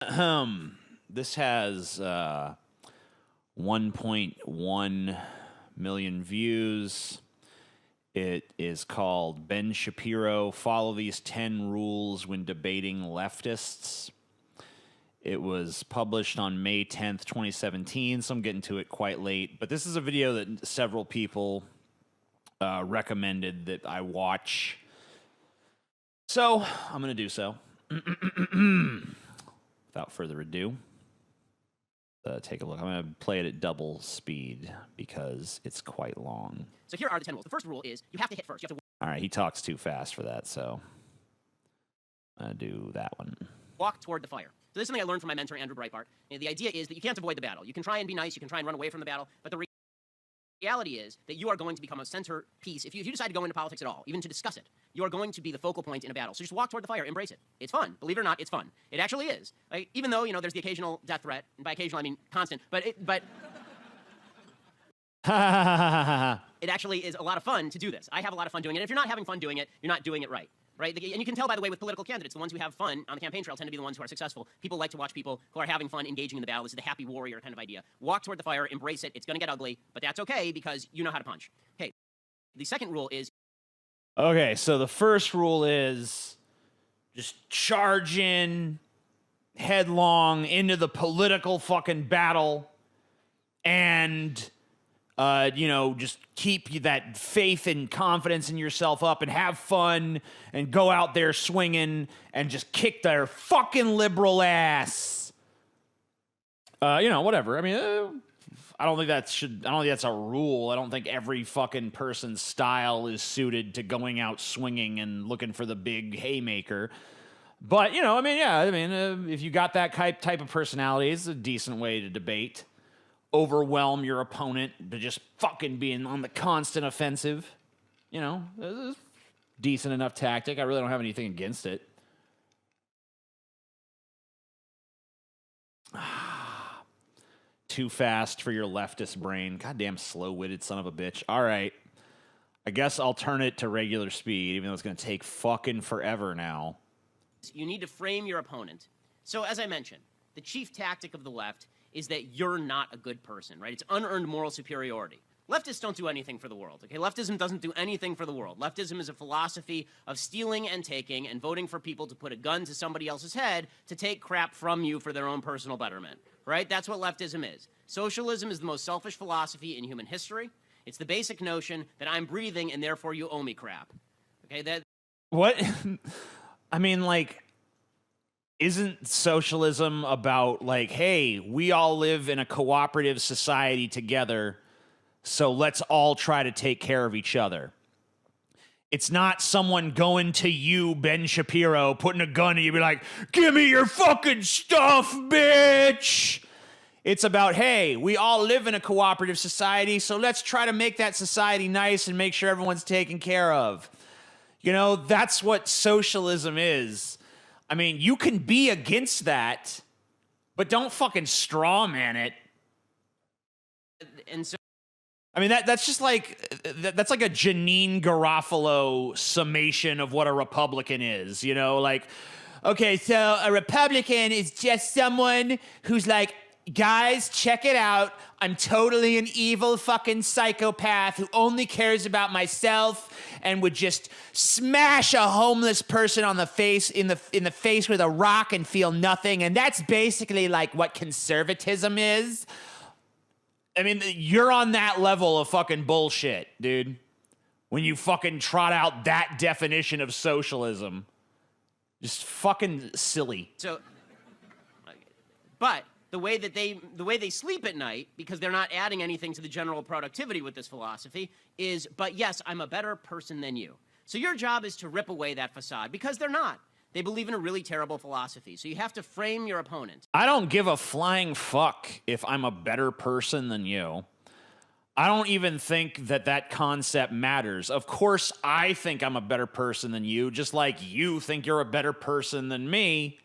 This has 1.1 million views. It is called Ben Shapiro, Follow These 10 Rules When Debating Leftists. It was published on May 10th, 2017, so I'm getting to it quite late. But this is a video that several people recommended that I watch. So I'm going to do so. Without further ado, take a look. I'm going to play it at double speed because it's quite long. So here are the 10 rules. The first rule is you have to hit first. You have to All right, he talks too fast for that, so I'm going to do that one. walk toward the fire. So this is something I learned from my mentor, Andrew Breitbart. And the idea is that you can't avoid the battle. You can try and be nice. You can try and run away from the battle. But the reality is that you are going to become a centerpiece. If you decide to go into politics at all, even to discuss it, you are going to be the focal point in a battle. So just walk toward the fire, embrace it. It's fun. Believe it or not, it's fun. It actually is. Like, even though, there's the occasional death threat, and by occasional I mean constant, but it actually is a lot of fun to do this. I have a lot of fun doing it. If you're not having fun doing it, you're not doing it right. Right? And you can tell, by the way, with political candidates, the ones who have fun on the campaign trail tend to be the ones who are successful. People like to watch people who are having fun engaging in the battle. This is the happy warrior kind of idea. Walk toward the fire, embrace it. It's going to get ugly, but that's okay because you know how to punch. Okay. The second rule is... Okay, so the first rule is just charge in headlong into the political fucking battle and... just keep that faith and confidence in yourself up and have fun and go out there swinging and just kick their fucking liberal ass. Whatever. I mean, I don't think that's a rule. I don't think every fucking person's style is suited to going out swinging and looking for the big haymaker. But, if you got that type of personality, it's a decent way to debate. Overwhelm your opponent to just fucking being on the constant offensive. It's a decent enough tactic. I really don't have anything against it. Too fast for your leftist brain. Goddamn slow-witted son of a bitch. All right. I guess I'll turn it to regular speed, even though it's going to take fucking forever now. You need to frame your opponent. So, as I mentioned, the chief tactic of the left is that you're not a good person, right? It's unearned moral superiority. Leftists don't do anything for the world, okay? Leftism doesn't do anything for the world. Leftism is a philosophy of stealing and taking and voting for people to put a gun to somebody else's head to take crap from you for their own personal betterment, right? That's what leftism is. Socialism is the most selfish philosophy in human history. It's the basic notion that I'm breathing and therefore you owe me crap, okay? What? I mean, isn't socialism about, hey, we all live in a cooperative society together, so let's all try to take care of each other? It's not someone going to you, Ben Shapiro, putting a gun at you, be like, give me your fucking stuff, bitch! It's about, hey, we all live in a cooperative society, so let's try to make that society nice and make sure everyone's taken care of. That's what socialism is. I mean, you can be against that, but don't fucking straw man it. And so, I mean, that's just that's like a Janine Garofalo summation of what a Republican is, okay, so a Republican is just someone who's like, guys, check it out. I'm totally an evil fucking psychopath who only cares about myself and would just smash a homeless person on the face in the face with a rock and feel nothing. And that's basically like what conservatism is. I mean, you're on that level of fucking bullshit, dude. When you fucking trot out that definition of socialism. Just fucking silly. So, but the way they sleep at night, because they're not adding anything to the general productivity with this philosophy, is, but yes, I'm a better person than you. So your job is to rip away that facade, because they're not. They believe in a really terrible philosophy. So you have to frame your opponent. I don't give a flying fuck if I'm a better person than you. I don't even think that concept matters. Of course, I think I'm a better person than you, just like you think you're a better person than me.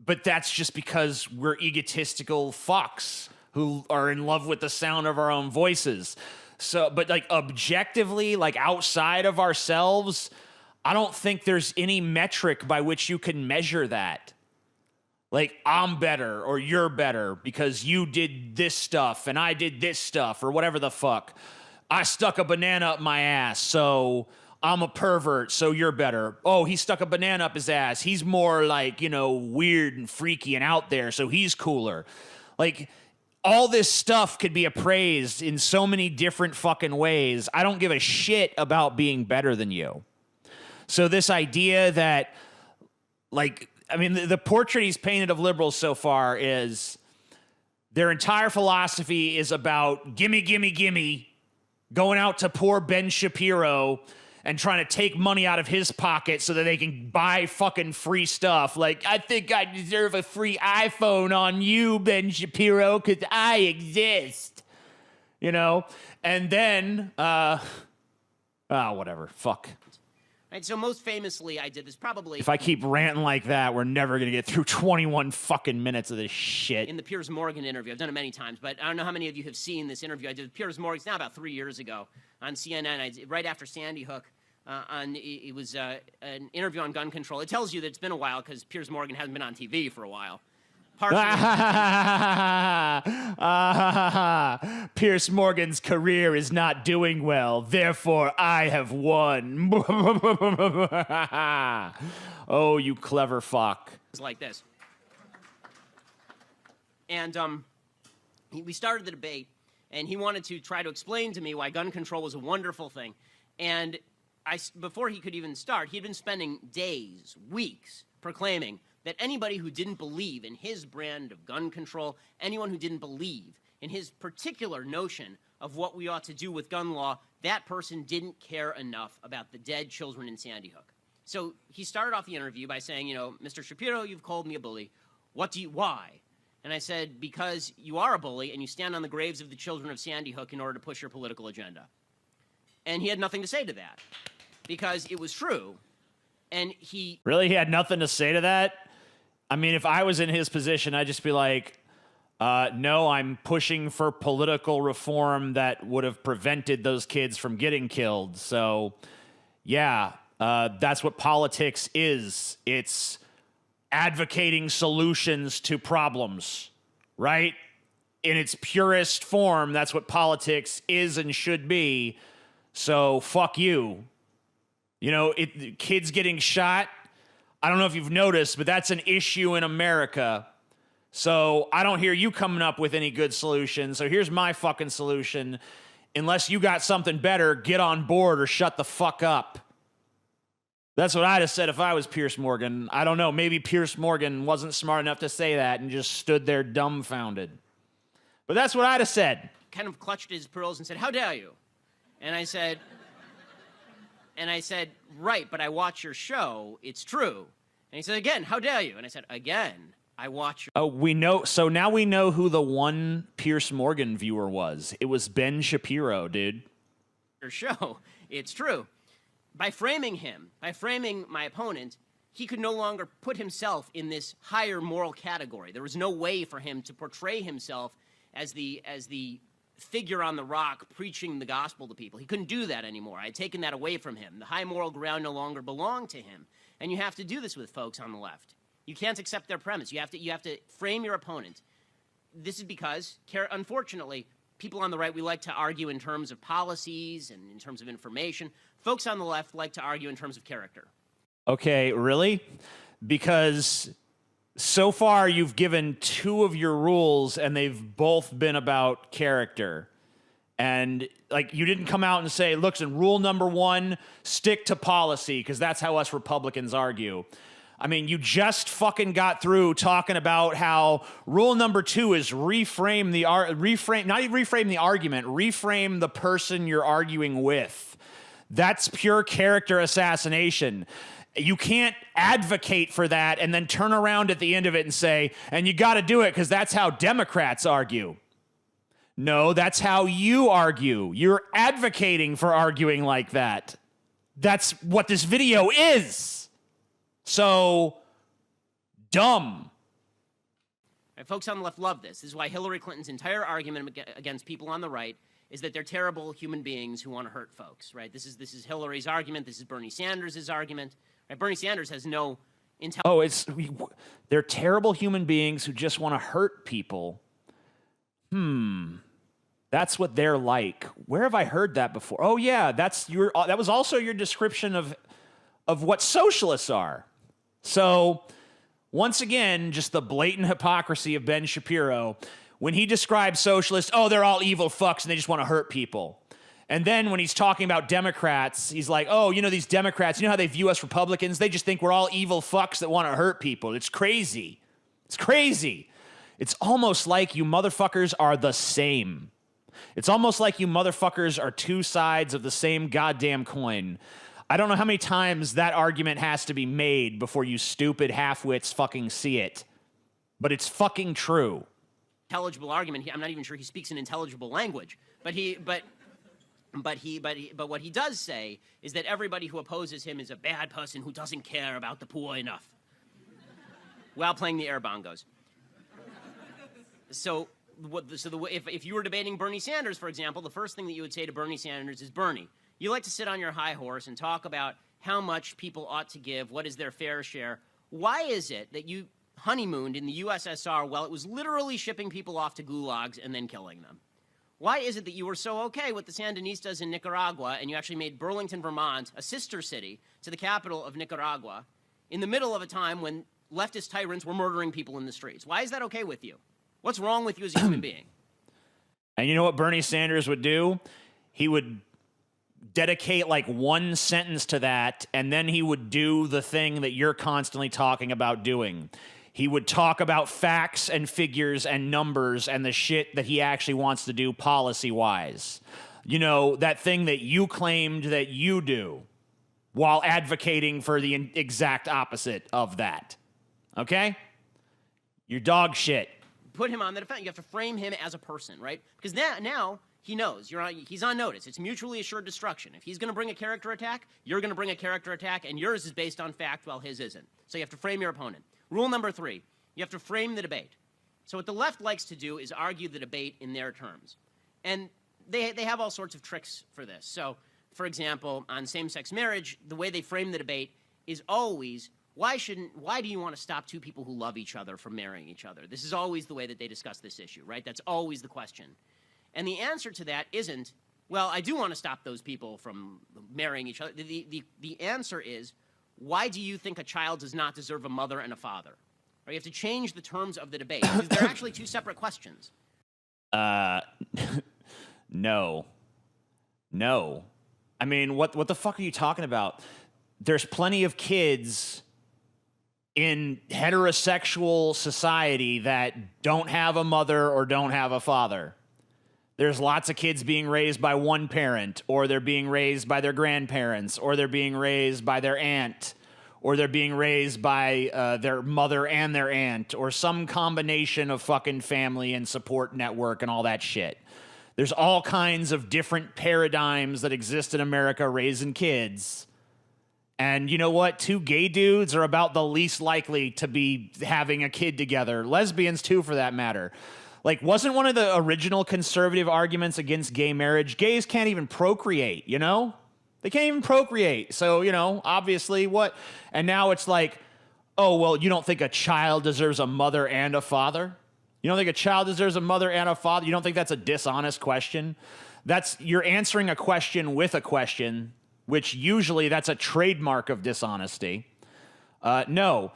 But that's just because we're egotistical fucks who are in love with the sound of our own voices. So, but objectively, outside of ourselves, I don't think there's any metric by which you can measure that. Like, I'm better or you're better because you did this stuff and I did this stuff or whatever the fuck. I stuck a banana up my ass, so I'm a pervert, so you're better. Oh, he stuck a banana up his ass. He's more like, weird and freaky and out there, so he's cooler. Like, all this stuff could be appraised in so many different fucking ways. I don't give a shit about being better than you. So this idea that, like, I mean, the portrait he's painted of liberals so far is their entire philosophy is about gimme, gimme, gimme, going out to poor Ben Shapiro and trying to take money out of his pocket so that they can buy fucking free stuff. Like, I think I deserve a free iPhone on you, Ben Shapiro, because I exist. And then, whatever, fuck. Right, so most famously, I did this probably... If I keep ranting like that, we're never going to get through 21 fucking minutes of this shit. In the Piers Morgan interview. I've done it many times, but I don't know how many of you have seen this interview. I did with Piers Morgan, it's now about 3 years ago, on CNN, right after Sandy Hook. It was an interview on gun control. It tells you that it's been a while because Piers Morgan hasn't been on TV for a while. Piers Morgan's career is not doing well, therefore I have won. Oh, you clever fuck. It's like this. And we started the debate, and he wanted to try to explain to me why gun control was a wonderful thing. And before he could even start, he'd been spending days, weeks, proclaiming that anybody who didn't believe in his brand of gun control, anyone who didn't believe in his particular notion of what we ought to do with gun law, that person didn't care enough about the dead children in Sandy Hook. So he started off the interview by saying, Mr. Shapiro, you've called me a bully. Why? And I said, because you are a bully and you stand on the graves of the children of Sandy Hook in order to push your political agenda. And he had nothing to say to that because it was true. And he had nothing to say to that? I mean, if I was in his position, I'd just be like, no, I'm pushing for political reform that would have prevented those kids from getting killed. So, yeah, that's what politics is. It's advocating solutions to problems, right? In its purest form, that's what politics is and should be. So, fuck you. Kids getting shot, I don't know if you've noticed, but that's an issue in America. So I don't hear you coming up with any good solutions. So here's my fucking solution. Unless you got something better, get on board or shut the fuck up. That's what I'd have said if I was Piers Morgan. I don't know. Maybe Piers Morgan wasn't smart enough to say that and just stood there dumbfounded. But that's what I'd have said. Kind of clutched his pearls and said, "How dare you?" And I said, right, but I watch your show. It's true. And he said, again, how dare you? And I said, again, I watch your... Oh, we know. So now we know who the one Piers Morgan viewer was. It was Ben Shapiro, dude. Your show. It's true. By framing my opponent, he could no longer put himself in this higher moral category. There was no way for him to portray himself as the figure on the rock preaching the gospel to people. He couldn't do that anymore. I had taken that away from him. The high moral ground no longer belonged to him. And you have to do this with folks on the left. You can't accept their premise. You have to frame your opponent. This is because, unfortunately, people on the right, we like to argue in terms of policies and in terms of information. Folks on the left like to argue in terms of character. Okay, really? Because so far, you've given two of your rules, and they've both been about character. And, you didn't come out and say, look, in rule number 1, stick to policy, because that's how us Republicans argue. I mean, you just fucking got through talking about how rule number 2 is reframe the argument, reframe the person you're arguing with. That's pure character assassination. You can't advocate for that and then turn around at the end of it and say, and you got to do it because that's how Democrats argue. No, that's how you argue. You're advocating for arguing like that. That's what this video is. So, dumb. And folks on the left love this. This is why Hillary Clinton's entire argument against people on the right is that they're terrible human beings who want to hurt folks, right? This is Hillary's argument. This is Bernie Sanders' argument. Right? Bernie Sanders has no Oh, they're terrible human beings who just want to hurt people. That's what they're like. Where have I heard that before? Oh yeah, that was also your description of what socialists are. So, once again, just the blatant hypocrisy of Ben Shapiro when he describes socialists, oh, they're all evil fucks and they just want to hurt people. And then when he's talking about Democrats, he's like, oh, these Democrats, how they view us Republicans? They just think we're all evil fucks that want to hurt people. It's crazy. It's crazy. It's almost like you motherfuckers are the same. It's almost like you motherfuckers are two sides of the same goddamn coin. I don't know how many times that argument has to be made before you stupid half-wits fucking see it. But it's fucking true. Intelligible argument. I'm not even sure he speaks an intelligible language. But what he does say is that everybody who opposes him is a bad person who doesn't care about the poor enough. While playing the air bongos. If you were debating Bernie Sanders, for example, the first thing that you would say to Bernie Sanders is, Bernie, you like to sit on your high horse and talk about how much people ought to give, what is their fair share. Why is it that you honeymooned in the USSR while it was literally shipping people off to gulags and then killing them? Why is it that you were so okay with the Sandinistas in Nicaragua and you actually made Burlington, Vermont, a sister city to the capital of Nicaragua, in the middle of a time when leftist tyrants were murdering people in the streets? Why is that okay with you? What's wrong with you as a human being? And you know what Bernie Sanders would do? He would dedicate like one sentence to that, and then he would do the thing that you're constantly talking about doing. He would talk about facts and figures and numbers and the shit that he actually wants to do policy-wise. That thing that you claimed that you do while advocating for the exact opposite of that. Okay? You're dog shit. Put him on the defense. You have to frame him as a person, right? Because now he knows. He's on notice. It's mutually assured destruction. If he's going to bring a character attack, you're going to bring a character attack, and yours is based on fact while his isn't. So you have to frame your opponent. Rule number 3, you have to frame the debate. So what the left likes to do is argue the debate in their terms. And they have all sorts of tricks for this. So, for example, on same-sex marriage, the way they frame the debate is always, why do you want to stop two people who love each other from marrying each other? This is always the way that they discuss this issue, right? That's always the question. And the answer to that isn't, well, I do want to stop those people from marrying each other. The answer is, why do you think a child does not deserve a mother and a father? Or you have to change the terms of the debate, because they're actually two separate questions. No. I mean, what the fuck are you talking about? There's plenty of kids in heterosexual society that don't have a mother or don't have a father. There's lots of kids being raised by one parent, or they're being raised by their grandparents, or they're being raised by their aunt, or they're being raised by their mother and their aunt, or some combination of fucking family and support network and all that shit. There's all kinds of different paradigms that exist in America raising kids. And you know what? Two gay dudes are about the least likely to be having a kid together. Lesbians, too, for that matter. Like, wasn't one of the original conservative arguments against gay marriage, gays can't even procreate, They can't even procreate. So, obviously what? And now it's like, oh, well, you don't think a child deserves a mother and a father? You don't think a child deserves a mother and a father? You don't think that's a dishonest question? You're answering a question with a question, which usually that's a trademark of dishonesty. No,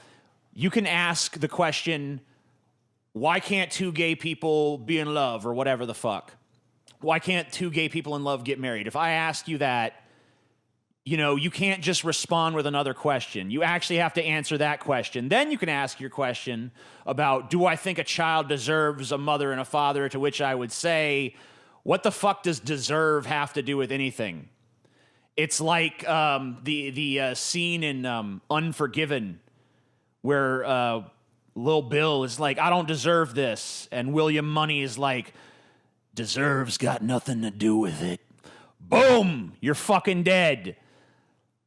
you can ask the question, why can't two gay people be in love, or whatever the fuck? Why can't two gay people in love get married? If I ask you that, you can't just respond with another question. You actually have to answer that question. Then you can ask your question about, do I think a child deserves a mother and a father? To which I would say, what the fuck does deserve have to do with anything? It's like the scene in Unforgiven where Lil Bill is like, I don't deserve this. And William Money is like, deserves got nothing to do with it. Boom! You're fucking dead.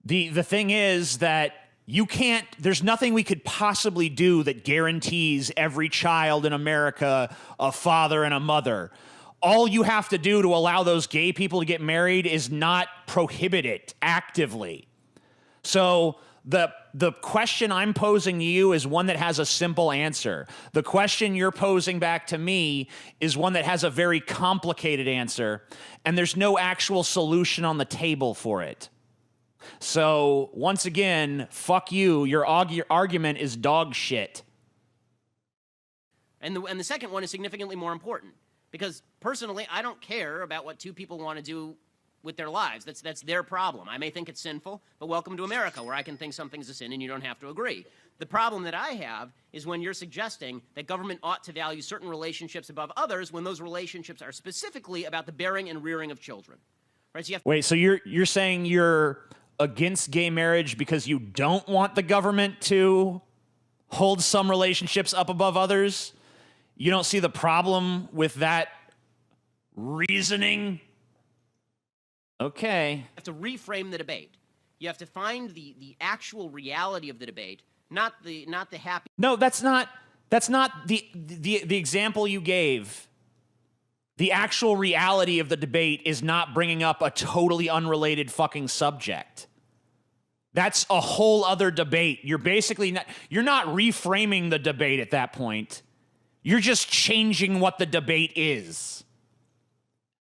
The thing is that there's nothing we could possibly do that guarantees every child in America a father and a mother. All you have to do to allow those gay people to get married is not prohibit it actively. So The question I'm posing to you is one that has a simple answer. The question you're posing back to me is one that has a very complicated answer, and there's no actual solution on the table for it. So, once again, fuck you. Your argument is dog shit. And the second one is significantly more important, because personally, I don't care about what two people want to do with their lives. That's their problem. I may think it's sinful, but welcome to America, where I can think something's a sin and you don't have to agree. The problem that I have is when you're suggesting that government ought to value certain relationships above others when those relationships are specifically about the bearing and rearing of children. Right? So you have Wait, so you're saying you're against gay marriage because you don't want the government to hold some relationships up above others? You don't see the problem with that reasoning? Okay. You have to reframe the debate. You have to find the actual reality of the debate, not the happy. No, that's not the example you gave. The actual reality of the debate is not bringing up a totally unrelated fucking subject. That's a whole other debate. You're not reframing the debate at that point. You're just changing what the debate is.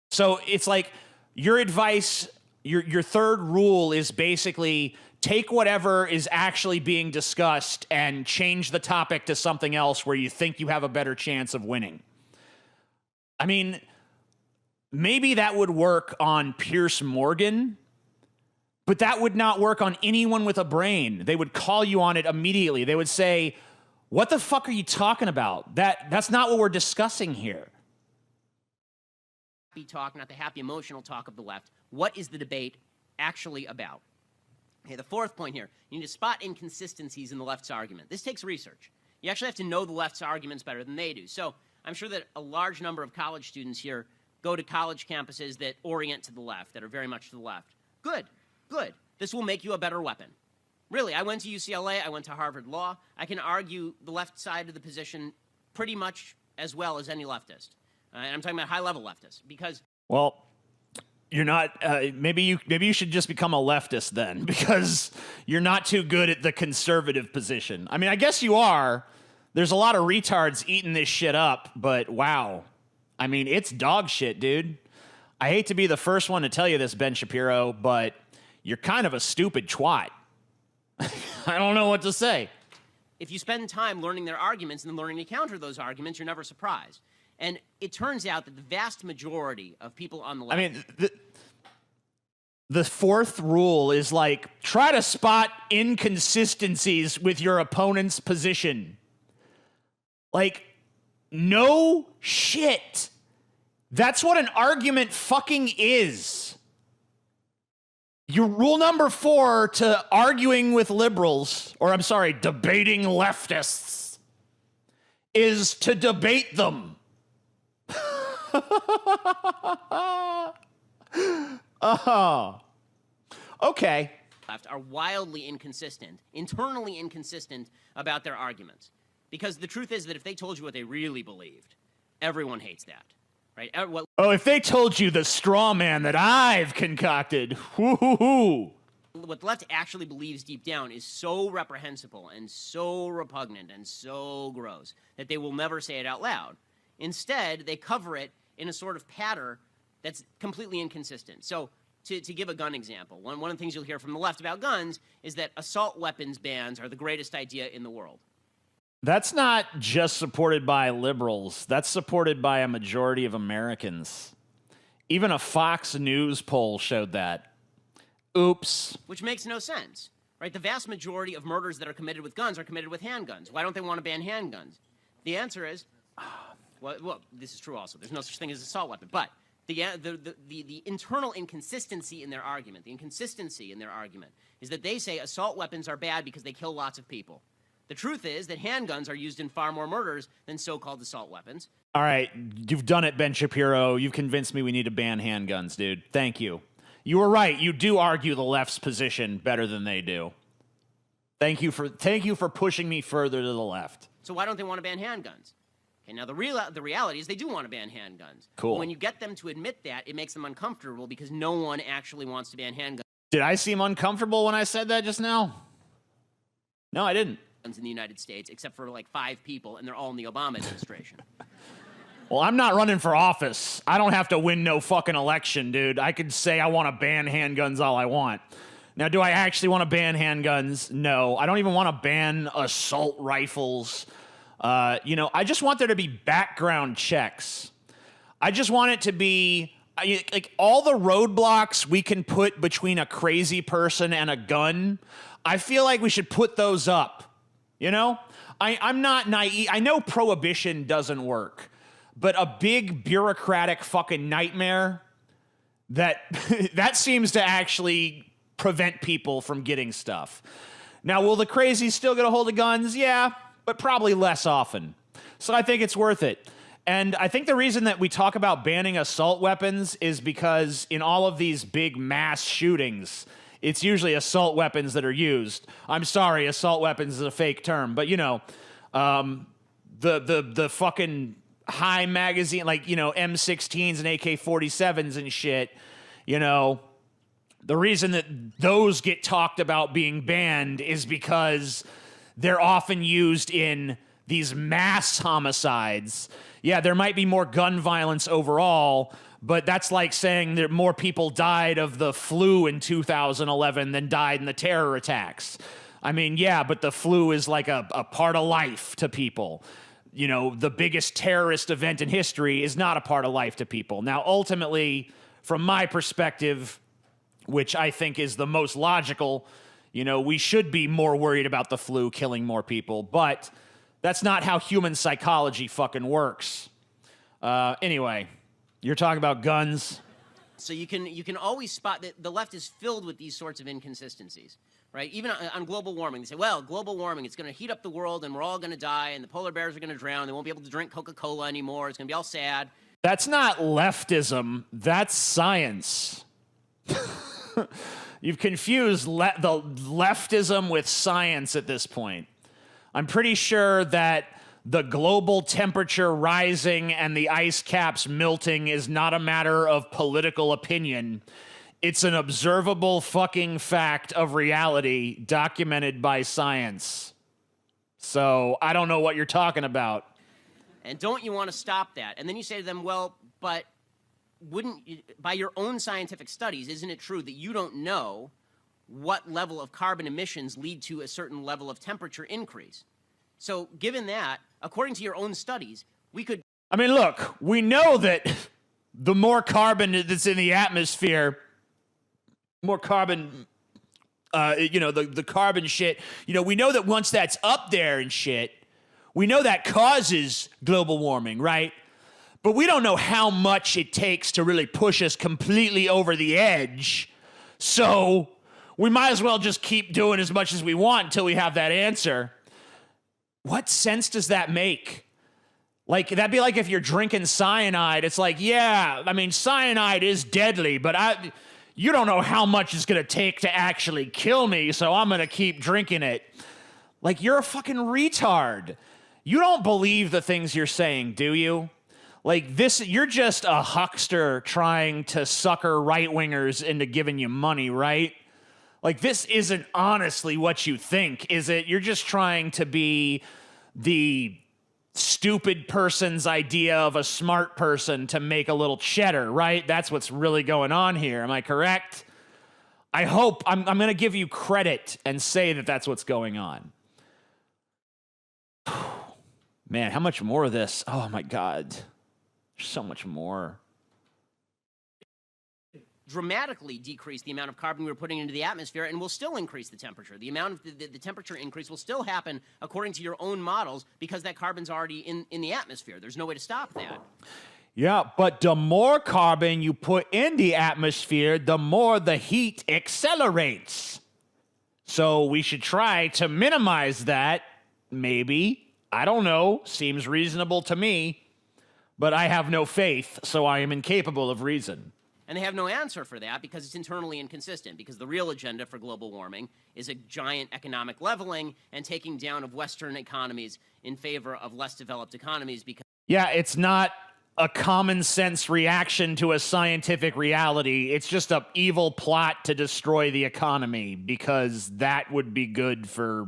So it's like your advice, your third rule is basically take whatever is actually being discussed and change the topic to something else where you think you have a better chance of winning. I mean, maybe that would work on Piers Morgan, but that would not work on anyone with a brain. They would call you on it immediately. They would say, "What the fuck are you talking about? That's not what we're discussing here." Talk, not the happy emotional talk of the left. What is the debate actually about? Okay, the fourth point here, you need to spot inconsistencies in the left's argument. This takes research. You actually have to know the left's arguments better than they do. So I'm sure that a large number of college students here go to college campuses that orient to the left, that are very much to the left. Good, good. This will make you a better weapon. Really, I went to UCLA, I went to Harvard Law. I can argue the left side of the position pretty much as well as any leftist. And I'm talking about high-level leftists, because... Well, you're not... maybe you should just become a leftist then, because you're not too good at the conservative position. I mean, I guess you are. There's a lot of retards eating this shit up, but wow. I mean, it's dog shit, dude. I hate to be the first one to tell you this, Ben Shapiro, but you're kind of a stupid twat. I don't know what to say. If you spend time learning their arguments and then learning to counter those arguments, you're never surprised. And it turns out that the vast majority of people on the left... I mean, the fourth rule is like, try to spot inconsistencies with your opponent's position. Like, no shit. That's what an argument fucking is. Your rule number 4 to arguing with liberals, or I'm sorry, debating leftists, is to debate them. Okay. Left are wildly inconsistent, internally inconsistent about their arguments. Because the truth is that if they told you what they really believed, everyone hates that. Right? Oh, if they told you the straw man that I've concocted, whoo-hoo-hoo. What the left actually believes deep down is so reprehensible and so repugnant and so gross that they will never say it out loud. Instead, they cover it in a sort of patter that's completely inconsistent. So, to give a gun example, one of the things you'll hear from the left about guns is that assault weapons bans are the greatest idea in the world. That's not just supported by liberals. That's supported by a majority of Americans. Even a Fox News poll showed that. Oops. Which makes no sense, right? The vast majority of murders that are committed with guns are committed with handguns. Why don't they want to ban handguns? The answer is, well, this is true also. There's no such thing as an assault weapon. But the internal inconsistency in their argument, is that they say assault weapons are bad because they kill lots of people. The truth is that handguns are used in far more murders than so-called assault weapons. All right, you've done it, Ben Shapiro. You've convinced me we need to ban handguns, dude. Thank you. You were right. You do argue the left's position better than they do. Thank you for pushing me further to the left. So why don't they want to ban handguns? Okay, now the reality is they do want to ban handguns. Cool. But when you get them to admit that, it makes them uncomfortable because no one actually wants to ban handguns. Did I seem uncomfortable when I said that just now? No, I didn't. In the United States, except for like 5 people, and they're all in the Obama administration. Well, I'm not running for office. I don't have to win no fucking election, dude. I could say I want to ban handguns all I want. Now, do I actually want to ban handguns? No. I don't even want to ban assault rifles. I just want there to be background checks. I just want it to be like all the roadblocks we can put between a crazy person and a gun. I feel like we should put those up. I'm not naive. I know prohibition doesn't work, but a big bureaucratic fucking nightmare that seems to actually prevent people from getting stuff. Now, will the crazies still get a hold of guns? Yeah, but probably less often. So I think it's worth it. And I think the reason that we talk about banning assault weapons is because in all of these big mass shootings, it's usually assault weapons that are used. I'm sorry, assault weapons is a fake term, but the fucking high magazine, like, M16s and AK-47s and shit, the reason that those get talked about being banned is because they're often used in these mass homicides. Yeah, there might be more gun violence overall, but that's like saying that more people died of the flu in 2011 than died in the terror attacks. I mean, yeah, but the flu is like a part of life to people. The biggest terrorist event in history is not a part of life to people. Now, ultimately, from my perspective, which I think is the most logical, we should be more worried about the flu killing more people, but that's not how human psychology fucking works. Anyway, you're talking about guns. So you can always spot that the left is filled with these sorts of inconsistencies, right? Even on global warming, they say, well, global warming, it's going to heat up the world and we're all going to die and the polar bears are going to drown. They won't be able to drink Coca-Cola anymore. It's going to be all sad. That's not leftism. That's science. You've confused the leftism with science at this point. I'm pretty sure that the global temperature rising and the ice caps melting is not a matter of political opinion. It's an observable fucking fact of reality documented by science. So I don't know what you're talking about. And don't you want to stop that? And then you say to them, well, but by your own scientific studies, isn't it true that you don't know what level of carbon emissions lead to a certain level of temperature increase? So given that, according to your own studies, we could... I mean, look, we know that the more carbon that's in the atmosphere, more carbon, the carbon shit, we know that once that's up there and shit, we know that causes global warming, right? But we don't know how much it takes to really push us completely over the edge. So we might as well just keep doing as much as we want until we have that answer. What sense does that make? Like, that'd be like if you're drinking cyanide. It's like, yeah, I mean, cyanide is deadly, but you don't know how much it's going to take to actually kill me, so I'm going to keep drinking it. Like, you're a fucking retard. You don't believe the things you're saying, do you? Like, you're just a huckster trying to sucker right-wingers into giving you money, right? Like, this isn't honestly what you think, is it? You're just trying to be the stupid person's idea of a smart person to make a little cheddar, right? That's what's really going on here. Am I correct? I hope. I'm going to give you credit and say that that's what's going on. Man, how much more of this? Oh, my God. There's so much more. Dramatically decrease the amount of carbon we're putting into the atmosphere, and will still increase the temperature. The amount of the temperature increase will still happen according to your own models because that carbon's already in the atmosphere. There's no way to stop that. Yeah, but the more carbon you put in the atmosphere, the more the heat accelerates. So we should try to minimize that, maybe. I don't know. Seems reasonable to me. But I have no faith, so I am incapable of reason. And they have no answer for that because it's internally inconsistent, because the real agenda for global warming is a giant economic leveling and taking down of Western economies in favor of less developed economies. Because yeah, it's not a common sense reaction to a scientific reality. It's just an evil plot to destroy the economy because that would be good for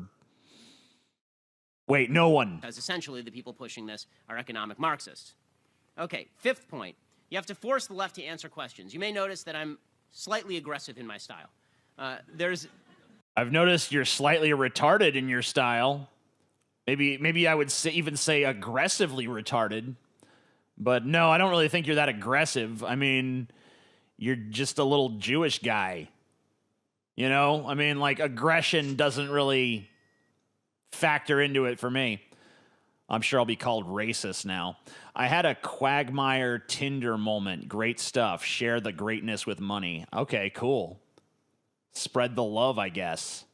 Wait, no one. Because essentially the people pushing this are economic Marxists. Okay, fifth point. You have to force the left to answer questions. You may notice that I'm slightly aggressive in my style. I've noticed you're slightly retarded in your style. Maybe I would even say aggressively retarded. But no, I don't really think you're that aggressive. I mean, you're just a little Jewish guy. You know? I mean, like, aggression doesn't really factor into it for me. I'm sure I'll be called racist now. I had a Quagmire Tinder moment. Great stuff. Share the greatness with money. Okay, cool. Spread the love, I guess.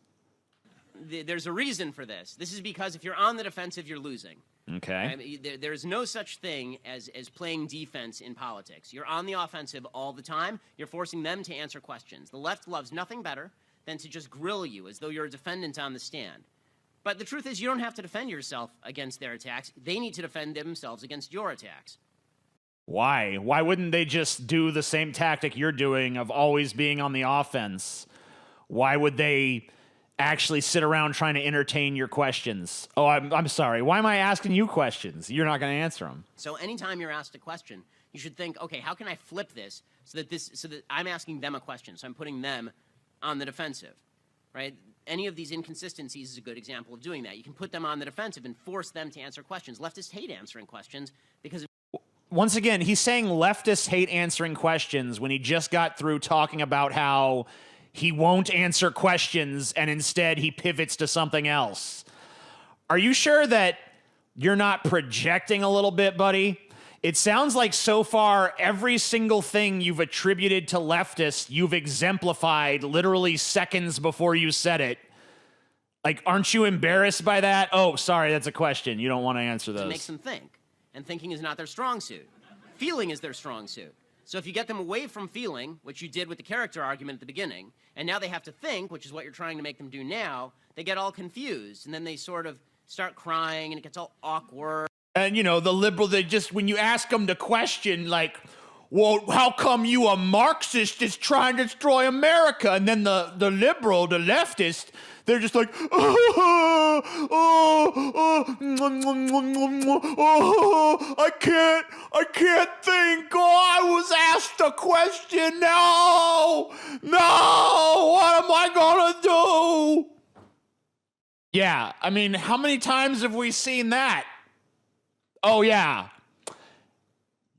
There's a reason for this. This is because if you're on the defensive, you're losing. Okay. I mean, there's no such thing as playing defense in politics. You're on the offensive all the time. You're forcing them to answer questions. The left loves nothing better than to just grill you as though you're a defendant on the stand. But the truth is, you don't have to defend yourself against their attacks. They need to defend themselves against your attacks. Why? Why wouldn't they just do the same tactic you're doing of always being on the offense? Why would they actually sit around trying to entertain your questions? Oh, I'm sorry. Why am I asking you questions? You're not going to answer them. So anytime you're asked a question, you should think, okay, how can I flip this so that I'm asking them a question, so I'm putting them on the defensive, right? Any of these inconsistencies is a good example of doing that. You can put them on the defensive and force them to answer questions. Leftists hate answering questions because... Once again, he's saying leftists hate answering questions when he just got through talking about how he won't answer questions and instead he pivots to something else. Are you sure that you're not projecting a little bit, buddy? It sounds like so far every single thing you've attributed to leftists, you've exemplified literally seconds before you said it. Like, aren't you embarrassed by that? Oh, sorry, that's a question. You don't want to answer those. It makes them think. And thinking is not their strong suit. Feeling is their strong suit. So if you get them away from feeling, which you did with the character argument at the beginning, and now they have to think, which is what you're trying to make them do now, they get all confused. And then they sort of start crying, and it gets all awkward. And, you know, the liberal, they just, when you ask them the question, like, well, how come you, a Marxist, is trying to destroy America? And then the liberal, the leftist, they're just like, I can't think. Oh, I was asked a question. No, what am I gonna do? Yeah, I mean, how many times have we seen that? Oh, yeah.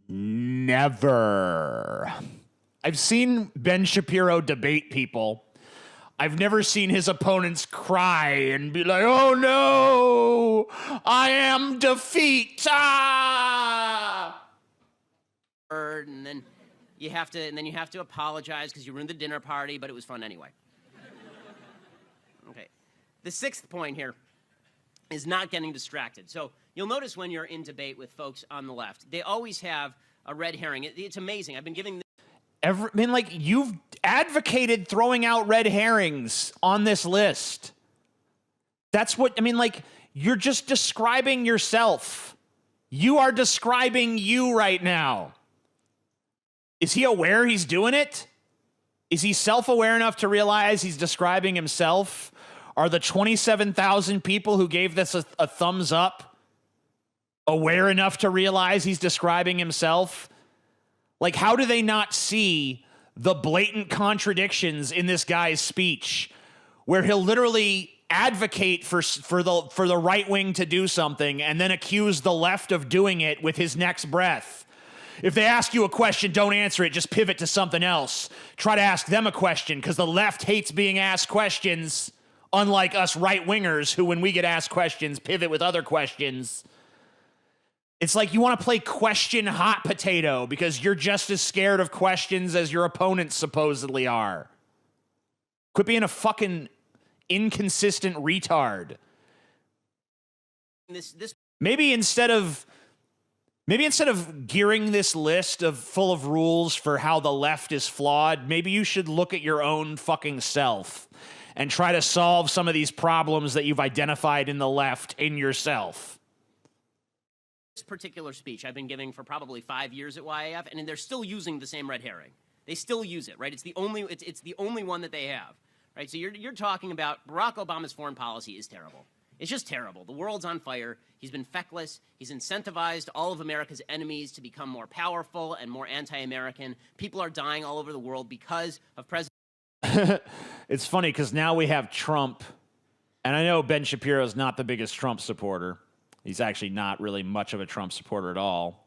Never. I've seen Ben Shapiro debate people. I've never seen his opponents cry and be like, oh no, I am defeat. Ah! And then you have to apologize because you ruined the dinner party, but it was fun anyway. Okay. The sixth point here is not getting distracted. So you'll notice when you're in debate with folks on the left, they always have a red herring. It's amazing. I've been giving... you've advocated throwing out red herrings on this list. That's what, you're just describing yourself. You are describing you right now. Is he aware he's doing it? Is he self-aware enough to realize he's describing himself? Are the 27,000 people who gave this a thumbs up aware enough to realize he's describing himself? Like, how do they not see the blatant contradictions in this guy's speech where he'll literally advocate for the right wing to do something and then accuse the left of doing it with his next breath? If they ask you a question, don't answer it. Just pivot to something else. Try to ask them a question because the left hates being asked questions, unlike us right-wingers who, when we get asked questions, pivot with other questions. It's like you want to play question hot potato because you're just as scared of questions as your opponents supposedly are. Quit being a fucking inconsistent retard. Maybe instead of gearing this list full of rules for how the left is flawed, maybe you should look at your own fucking self and try to solve some of these problems that you've identified in the left in yourself. This particular speech I've been giving for probably 5 years at YAF, and they're still using the same red herring. They still use it, right? It's the only one that they have, right? So you're talking about Barack Obama's foreign policy is terrible. It's just terrible. The world's on fire. He's been feckless. He's incentivized all of America's enemies to become more powerful and more anti-American. People are dying all over the world because of President. It's funny because now we have Trump, and I know Ben Shapiro is not the biggest Trump supporter. He's actually not really much of a Trump supporter at all.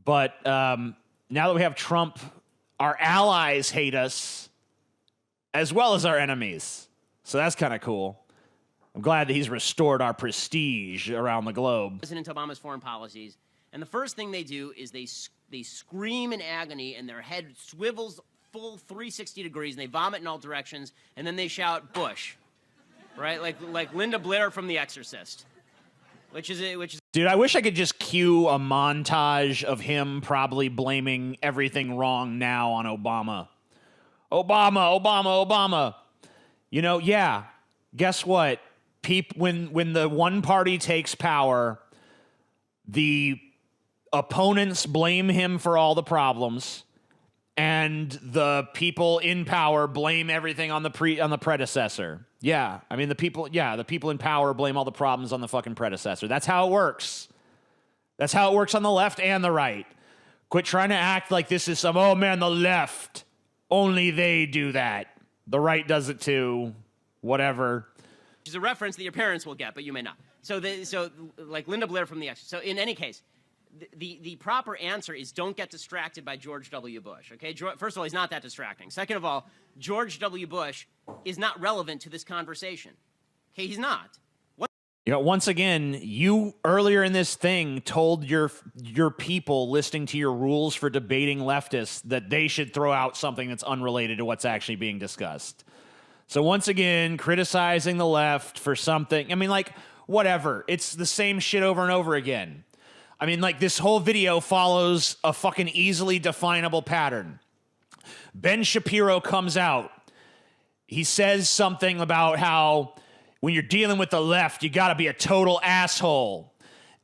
But now that we have Trump, our allies hate us as well as our enemies. So that's kind of cool. I'm glad that he's restored our prestige around the globe. President Obama's foreign policies, and the first thing they do is they scream in agony, and their head swivels full 360 degrees, and they vomit in all directions, and then they shout Bush, right? Like Linda Blair from The Exorcist, which is. Dude, I wish I could just cue a montage of him probably blaming everything wrong now on Obama. Obama. You know, yeah. Guess what? When the one party takes power, the opponents blame him for all the problems, and the people in power blame everything on the predecessor. Yeah, I mean the people in power blame all the problems on the fucking predecessor. That's how it works. That's how it works on the left and the right. Quit trying to act like this is some, oh man, the left, only they do that. The right does it too. Whatever. Which is a reference that your parents will get, but you may not. So like Linda Blair from The Exorcist. So in any case, the proper answer is don't get distracted by George W. Bush, okay? First of all, he's not that distracting. Second of all, George W. Bush is not relevant to this conversation. Okay, he's not. You know, once again, you earlier in this thing told your people listening to your rules for debating leftists that they should throw out something that's unrelated to what's actually being discussed. So once again, criticizing the left for something. I mean, like, whatever. It's the same shit over and over again. I mean, like, this whole video follows a fucking easily definable pattern. Ben Shapiro comes out. He says something about how when you're dealing with the left, you got to be a total asshole.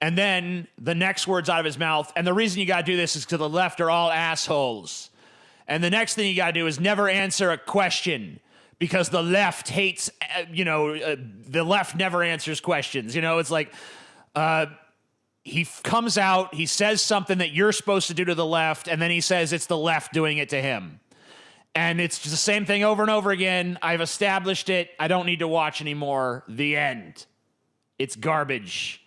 And then the next words out of his mouth, and the reason you got to do this is because the left are all assholes. And the next thing you got to do is never answer a question. Because the left hates, the left never answers questions. You know, it's like he comes out, he says something that you're supposed to do to the left, and then he says it's the left doing it to him. And it's just the same thing over and over again. I've established it. I don't need to watch anymore. The end. It's garbage.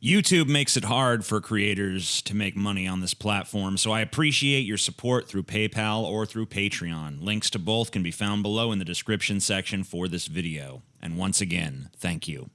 YouTube makes it hard for creators to make money on this platform, so I appreciate your support through PayPal or through Patreon. Links to both can be found below in the description section for this video. And once again, thank you.